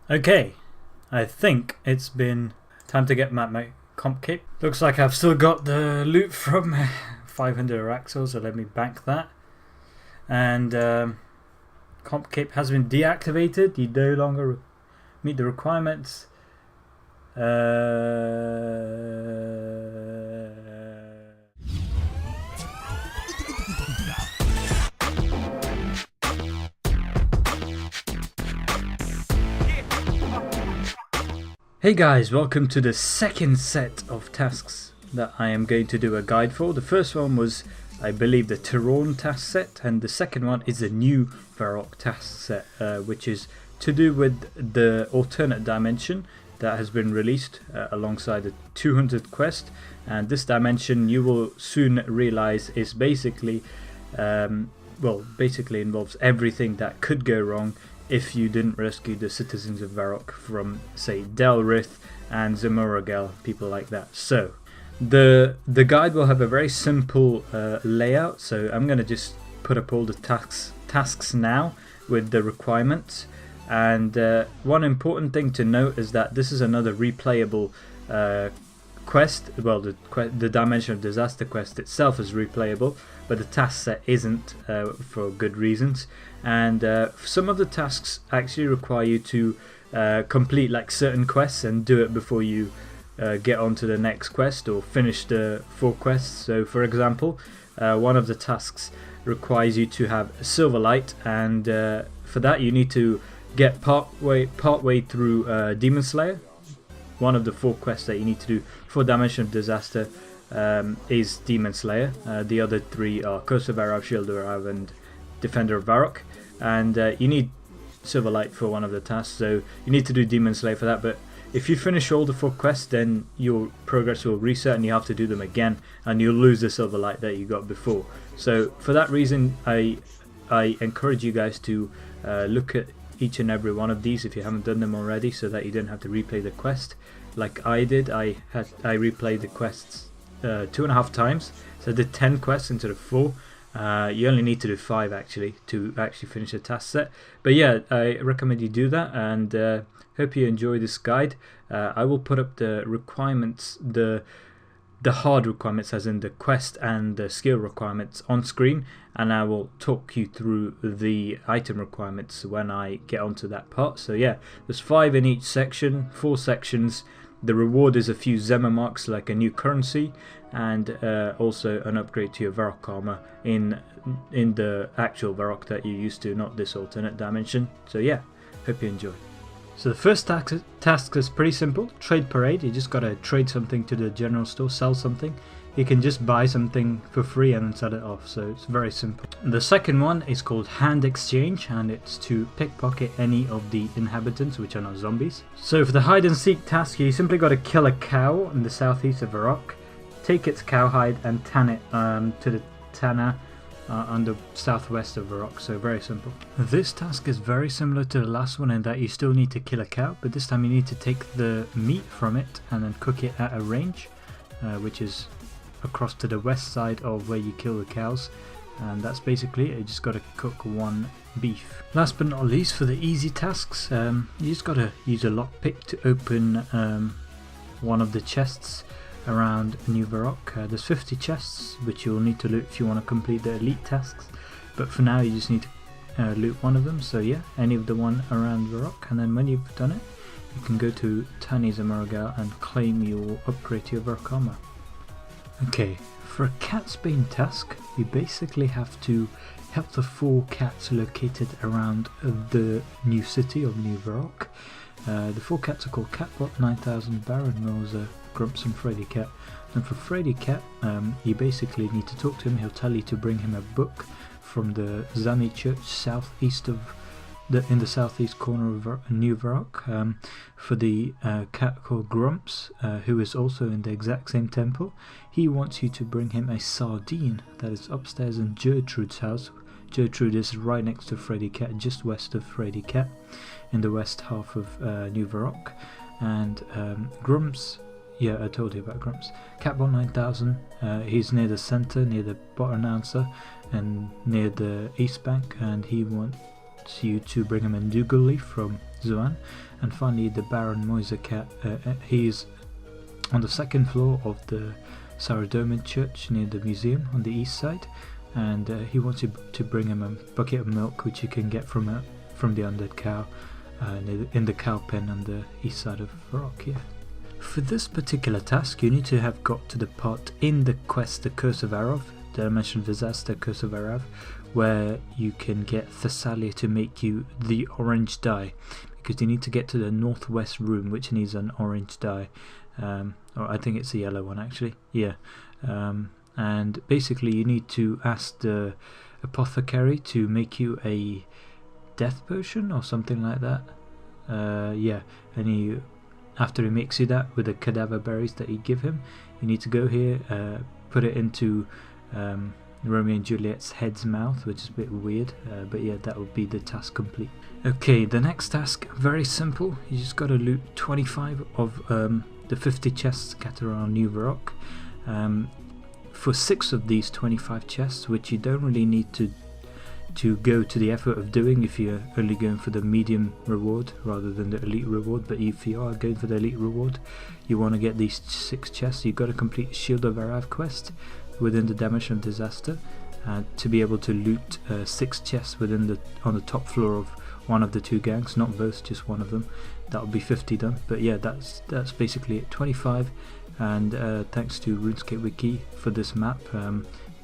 Okay, I think it's been time to get my comp cape. Looks like I've still got the loot from 500 Araxos, so let me bank that. And comp cape has been deactivated. You no longer meet the requirements. Hey guys, welcome to the second set of tasks that I am going to do a guide for. The first one was, I believe, the Tyrone task set, and the second one is the new Varrock task set, which is to do with the alternate dimension that has been released alongside the 200th quest. And this dimension, you will soon realize, is basically involves everything that could go wrong if you didn't rescue the citizens of Varrock from, say, Delrith and Zamoragel, people like that. So the guide will have a very simple layout, so I'm going to just put up all the tasks now with the requirements. And one important thing to note is that this is another replayable quest. Well, the Dimension of Disaster quest itself is replayable, but the task set isn't, for good reasons. And some of the tasks actually require you to complete like certain quests and do it before you get on to the next quest or finish the 4 quests. So for example, one of the tasks requires you to have Silverlight, and for that you need to get partway through Demon Slayer. One of the 4 quests that you need to do for Dimension of Disaster is Demon Slayer. The other 3 are Curse of Arav, Shield of Arav, and Defender of Varrock. And you need Silverlight for one of the tasks, so you need to do Demon Slayer for that. But if you finish all the 4 quests, then your progress will reset and you have to do them again, and you'll lose the Silverlight that you got before. So for that reason, I encourage you guys to look at each and every one of these if you haven't done them already, so that you don't have to replay the quest like I did. I replayed the quests 2.5 times, so I did 10 quests instead of 4. You only need to do 5 actually to actually finish a task set. But yeah, I recommend you do that, and hope you enjoy this guide. I will put up the requirements, the hard requirements, as in the quest and the skill requirements, on screen, and I will talk you through the item requirements when I get onto that part. So yeah, there's 5 in each section, 4 sections. The reward is a few Zemma marks, like a new currency, and also an upgrade to your Varrock armour in the actual Varrock that you're used to, not this alternate dimension. So yeah, hope you enjoy. So the first task is pretty simple. Trade parade. You just gotta trade something to the general store, sell something. You can just buy something for free and then sell it off, so it's very simple. The second one is called hand exchange, and it's to pickpocket any of the inhabitants, which are not zombies. So for the hide and seek task, you simply got to kill a cow in the southeast of Varrock, take its cowhide and tan it to the tanner on the southwest of Varrock. So very simple. This task is very similar to the last one in that you still need to kill a cow, but this time you need to take the meat from it and then cook it at a range, which is across to the west side of where you kill the cows, and that's basically it. You just got to cook 1 beef. Last but not least, for the easy tasks, you just got to use a lockpick to open one of the chests around New Varrock. There's 50 chests which you'll need to loot if you want to complete the elite tasks, but for now you just need to loot one of them. So yeah, any of the one around Varrock, and then when you've done it, you can go to Tani Zamoragel and claim your upgrade to your Varrock armor. Okay, for a Catsbane task, you basically have to help the 4 cats located around the new city of New Varrock. The 4 cats are called Catbot, 9000, Baron, Moser, Grumps and Freddy Cat. And for Freddy Cat, you basically need to talk to him. He'll tell you to bring him a book from the Zami Church southeast of in the southeast corner of New Varrock. For the cat called Grumps, who is also in the exact same temple, he wants you to bring him a sardine that is upstairs in Gertrude's house. Gertrude is right next to Freddy Cat, just west of Freddy Cat, in the west half of New Varrock. And Grumps, yeah, I told you about Grumps. Catbot 9000, he's near the center, near the bot announcer, and near the east bank, and he wants you to bring him a Dougal leaf from Zuan. And finally the Baron Moisecat, he's on the second floor of the Saradomin church near the museum on the east side, and he wants you to bring him a bucket of milk which you can get from the undead cow in the cow pen on the east side of Varrock here. For this particular task you need to have got to the part in the quest The Curse of Arav, the Dimension of Disaster Curse of Arav, where you can get Thessalia to make you the orange dye, because you need to get to the northwest room which needs an orange dye, or I think it's a yellow one actually, yeah. And basically you need to ask the apothecary to make you a death potion or something like that, yeah, and after he makes you that with the cadaver berries that you give him, you need to go here, put it into Romeo and Juliet's head's mouth, which is a bit weird, but yeah, that would be the task complete. Okay, the next task, very simple. You just got to loot 25 of the 50 chests scattered around New Varrock. For 6 of these 25 chests, which you don't really need to go to the effort of doing if you're only going for the medium reward rather than the elite reward, but if you are going for the elite reward, you want to get these 6 chests. You've got to complete Shield of Arav quest within the Dimension of Disaster to be able to loot 6 chests on the top floor of one of the 2 gangs, not both, just one of them. That will be 50 done, but yeah, that's basically it, 25. And thanks to RuneWiki for this map,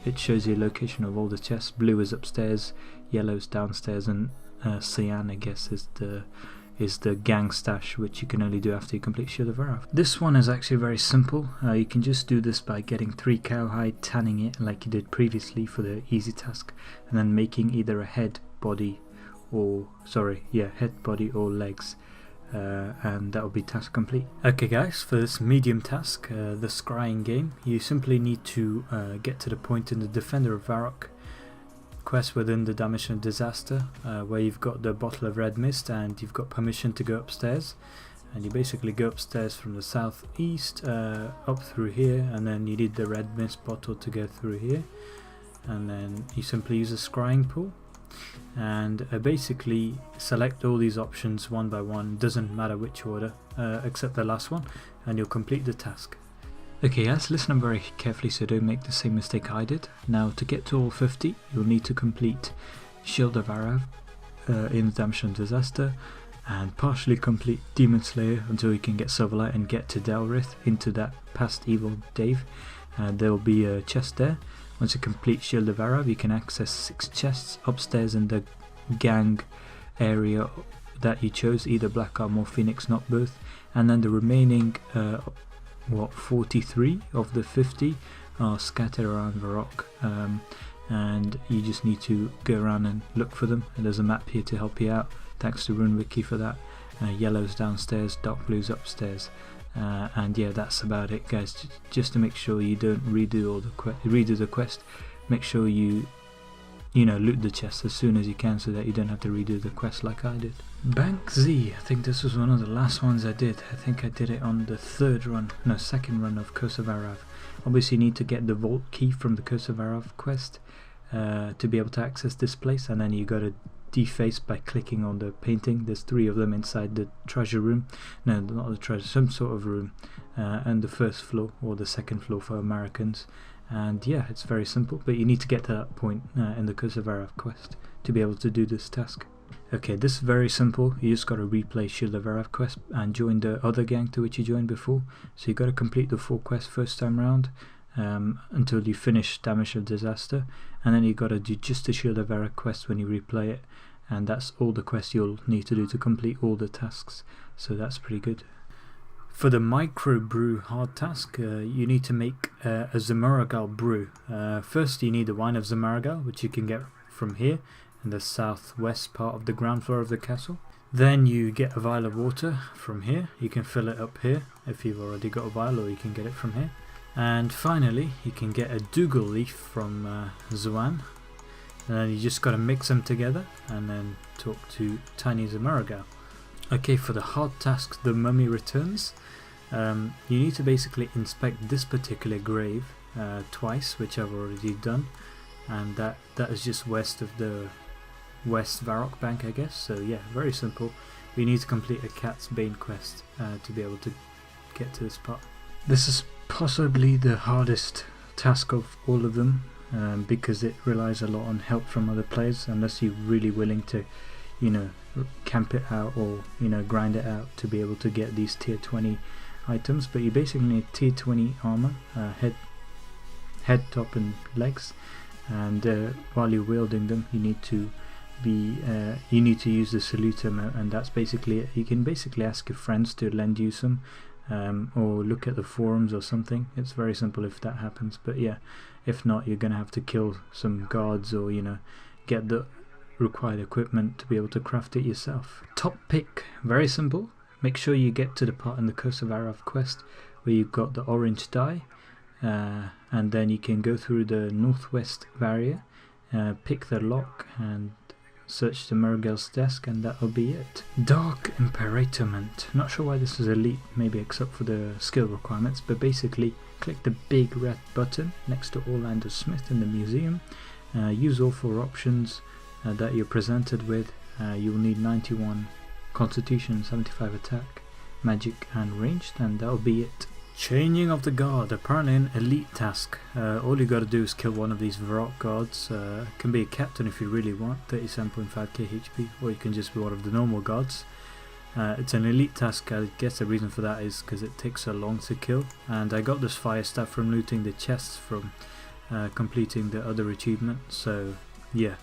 it shows you the location of all the chests. Blue is upstairs, yellow is downstairs, and cyan, I guess, is the gang stash, which you can only do after you complete Shield of Arav. This one is actually very simple. You can just do this by getting 3 cowhide, tanning it like you did previously for the easy task, and then making either a head, body, or head, body, or legs. And that will be task complete. Okay guys, for this medium task, the scrying game, you simply need to get to the point in the Defender of Varrock quest within the Dimension of Disaster, where you've got the bottle of red mist and you've got permission to go upstairs, and you basically go upstairs from the southeast up through here, and then you need the red mist bottle to go through here, and then you simply use a scrying pool and basically select all these options one by one, doesn't matter which order, except the last one, and you'll complete the task. Okay guys, listen up very carefully so don't make the same mistake I did. Now to get to all 50 you'll need to complete Shield of Arav in the Dimension of Disaster, and partially complete Demon Slayer until you can get Silverlight and get to Delrith into that past evil Dave. There will be a chest there. Once you complete Shield of Arav, you can access 6 chests upstairs in the gang area that you chose, either Black Arm or Phoenix, not both. And then the remaining 43 of the 50 are scattered around Varrock, and you just need to go around and look for them. And there's a map here to help you out, thanks to RuneWiki for that. Yellow's downstairs, dark blue's upstairs. And yeah, that's about it guys. Just to make sure you don't redo the quest, make sure you loot the chest as soon as you can so that you don't have to redo the quest like I did. Bank Z, I think this was one of the last ones I did. I think I did it on the second run of Curse of Arav. Obviously you need to get the vault key from the Curse of Arav quest to be able to access this place, and then you got to deface by clicking on the painting. There's 3 of them inside the treasure room, no, not the treasure, some sort of room, and the first floor or the second floor for Americans. And yeah, it's very simple, but you need to get to that point in the Curse of Arav quest to be able to do this task. Okay, this is very simple. You just got to replay Shield of Arav quest and join the other gang to which you joined before. So you got to complete the 4 quests first time round until you finish Dimension of Disaster, and then you got to do just the Shield of Arav quest when you replay it, and that's all the quests you'll need to do to complete all the tasks. So that's pretty good. For the micro brew hard task, you need to make a Zamaragal brew. First you need the wine of Zamaragal, which you can get from here in the southwest part of the ground floor of the castle. Then you get a vial of water from here. You can fill it up here if you've already got a vial, or you can get it from here. And finally you can get a Dougal leaf from Zuan, and then you just got to mix them together and then talk to Tiny Zamaragal. Okay, for the hard task, the mummy returns. You need to basically inspect this particular grave twice, which I've already done, and that is just west of the West Varrock Bank, I guess. So yeah, very simple. We need to complete a Cat's Bane quest to be able to get to this part. This is possibly the hardest task of all of them, because it relies a lot on help from other players, unless you're really willing to, you know, camp it out or, you know, grind it out to be able to get these tier 20 items. But you basically need tier 20 armor, head, top and legs, and while you're wielding them you need to use the salutum, and that's basically it. You can basically ask your friends to lend you some, or look at the forums or something. It's very simple if that happens, but yeah, if not, you're gonna have to kill some guards or, you know, get the required equipment to be able to craft it yourself. Top pick, very simple. Make sure you get to the part in the Curse of Arav quest where you've got the orange dye, and then you can go through the northwest barrier, pick the lock and search the Murgel's desk, and that'll be it. Dark Imperatorment. Not sure why this is elite, maybe except for the skill requirements, but basically click the big red button next to Orlando Smith in the museum, use all 4 options that you're presented with. You will need 91 constitution, 75 attack, magic and ranged, and that'll be it. Changing of the guard, apparently an elite task. All you gotta do is kill one of these Varrock guards. Can be a captain if you really want, 37.5k HP, or you can just be one of the normal guards. It's an elite task. I guess the reason for that is because it takes so long to kill, and I got this fire staff from looting the chests from completing the other achievement. So yeah,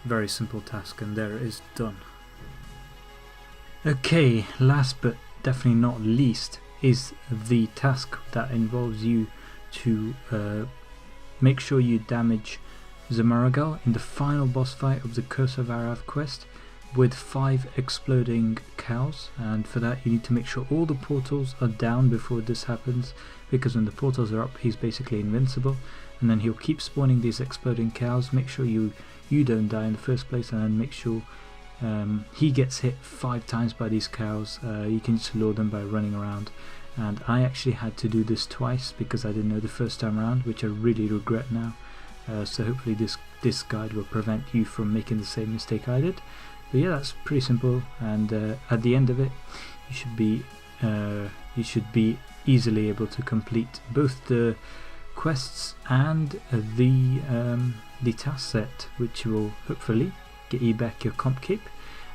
very simple task, and there it is, done. Okay, last but definitely not least is the task that involves you to make sure you damage Zamaragal in the final boss fight of the Curse of Arav quest with 5 exploding cows, and for that you need to make sure all the portals are down before this happens, because when the portals are up he's basically invincible, and then he'll keep spawning these exploding cows. Make sure you don't die in the first place, and then make sure he gets hit 5 times by these cows. You can just lure them by running around, and I actually had to do this twice because I didn't know the first time around, which I really regret now. So hopefully this guide will prevent you from making the same mistake I did. But yeah, that's pretty simple, and at the end of it you should be easily able to complete both the quests and the task set, which will hopefully get you back your comp cape.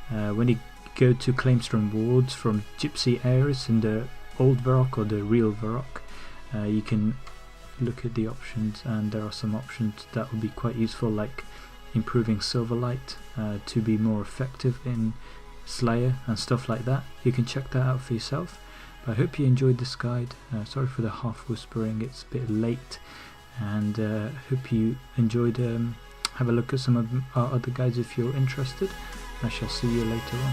When you go to claim some rewards from Gypsy Heiress in the old Varrock or the real Varrock, you can look at the options, and there are some options that will be quite useful, like improving Silverlight to be more effective in Slayer and stuff like that. You can check that out for yourself. But I hope you enjoyed this guide. Sorry for the half whispering, it's a bit late, and hope you enjoyed. Have a look at some of our other guides if you're interested. I shall see you later on.